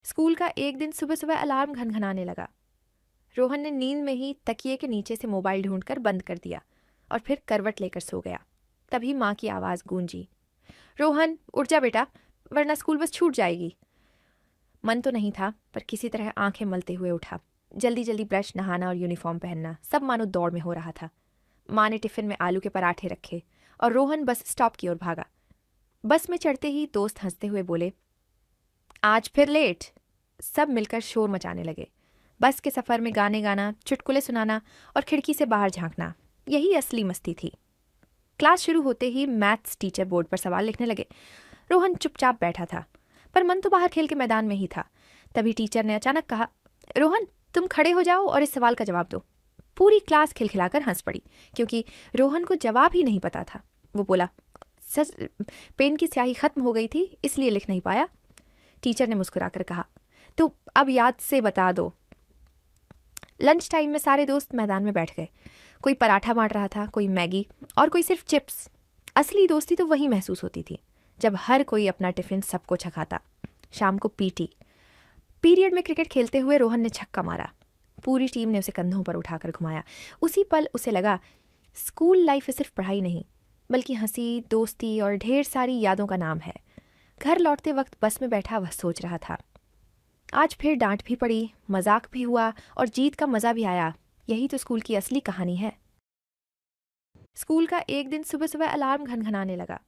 School का एक दिन सुबह सुबह अलार्म घनघनाने लगा। रोहन ने नींद में ही तकिए के नीचे से मोबाइल ढूंढकर बंद कर दिया और फिर करवट लेकर सो गया। तभी माँ की आवाज़ गूंजी, रोहन उठ जा बेटा, वरना स्कूल बस छूट जाएगी। मन तो नहीं था, पर किसी तरह आंखें मलते हुए उठा। जल्दी जल्दी ब्रश, नहाना और यूनिफॉर्म पहनना सब मानो दौड़ में हो रहा था। माँ ने टिफिन में आलू के पराठे रखे और रोहन बस स्टॉप की ओर भागा। बस में चढ़ते ही दोस्त हंसते हुए बोले, आज फिर लेट। सब मिलकर शोर मचाने लगे। बस के सफर में गाने गाना, चुटकुले सुनाना और खिड़की से बाहर झांकना, यही असली मस्ती थी। क्लास शुरू होते ही मैथ्स टीचर बोर्ड पर सवाल लिखने लगे। रोहन चुपचाप बैठा था, पर मन तो बाहर खेल के मैदान में ही था। तभी टीचर ने अचानक कहा, रोहन तुम खड़े हो जाओ और इस सवाल का जवाब दो। पूरी क्लास खिलखिलाकर हंस पड़ी, क्योंकि रोहन को जवाब ही नहीं पता था। वो बोला, सच पेन की स्याही खत्म हो गई थी, इसलिए लिख नहीं पाया। टीचर ने मुस्कुराकर कहा, तो अब याद से बता दो। लंच टाइम में सारे दोस्त मैदान में बैठ गए। कोई पराठा बांट रहा था, कोई मैगी और कोई सिर्फ चिप्स। असली दोस्ती तो वही महसूस होती थी जब हर कोई अपना टिफिन सबको छकाता। शाम को पीटी पीरियड में क्रिकेट खेलते हुए रोहन ने छक्का मारा। पूरी टीम ने उसे कंधों पर उठाकर घुमाया। उसी पल उसे लगा, स्कूल लाइफ सिर्फ पढ़ाई नहीं, बल्कि हंसी, दोस्ती और ढेर सारी यादों का नाम है। घर लौटते वक्त बस में बैठा वह सोच रहा था, आज फिर डांट भी पड़ी, मजाक भी हुआ और जीत का मजा भी आया। यही तो स्कूल की असली कहानी है। स्कूल का एक दिन सुबह सुबह अलार्म घनघनाने लगा।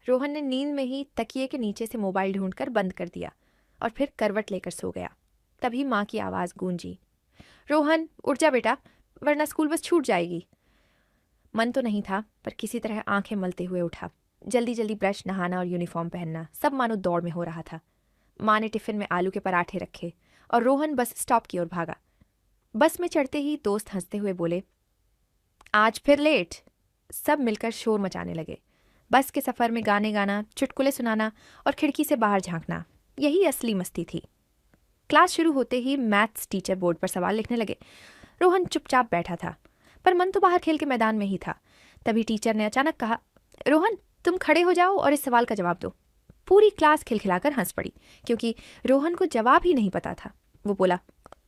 रोहन ने नींद में ही तकिए के नीचे से मोबाइल ढूंढकर बंद कर दिया और फिर करवट लेकर सो गया। तभी माँ की आवाज़ गूंजी, रोहन उठ जा बेटा, वरना स्कूल बस छूट जाएगी। मन तो नहीं था, पर किसी तरह आंखें मलते हुए उठा। जल्दी जल्दी ब्रश, नहाना और यूनिफॉर्म पहनना सब मानो दौड़ में हो रहा था। माँ ने टिफिन में आलू के पराठे रखे और रोहन बस स्टॉप की ओर भागा। बस में चढ़ते ही दोस्त हंसते हुए बोले, आज फिर लेट। सब मिलकर शोर मचाने लगे। बस के सफर में गाने गाना, चुटकुले सुनाना और खिड़की से बाहर झांकना, यही असली मस्ती थी। क्लास शुरू होते ही मैथ्स टीचर बोर्ड पर सवाल लिखने लगे। रोहन चुपचाप बैठा था, पर मन तो बाहर खेल के मैदान में ही था। तभी टीचर ने अचानक कहा, रोहन तुम खड़े हो जाओ और इस सवाल का जवाब दो। पूरी क्लास खिलखिलाकर हंस पड़ी, क्योंकि रोहन को जवाब ही नहीं पता था। वो बोला,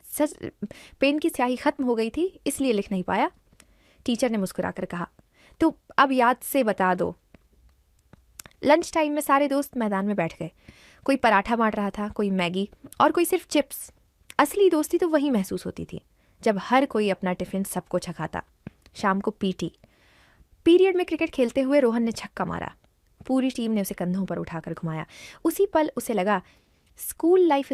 सच पेन की स्याही खत्म हो गई थी, इसलिए लिख नहीं पाया। टीचर ने मुस्कुराकर कहा, तो अब याद से बता दो। लंच टाइम में सारे दोस्त मैदान में बैठ गए। कोई पराठा बांट रहा था, कोई मैगी और कोई सिर्फ चिप्स। असली दोस्ती तो वही महसूस होती थी जब हर कोई अपना टिफिन सबको छकाता। शाम को पीटी पीरियड में क्रिकेट खेलते हुए रोहन ने छक्का मारा। पूरी टीम ने उसे कंधों पर उठाकर घुमाया। उसी पल उसे लगा, स्कूल लाइफ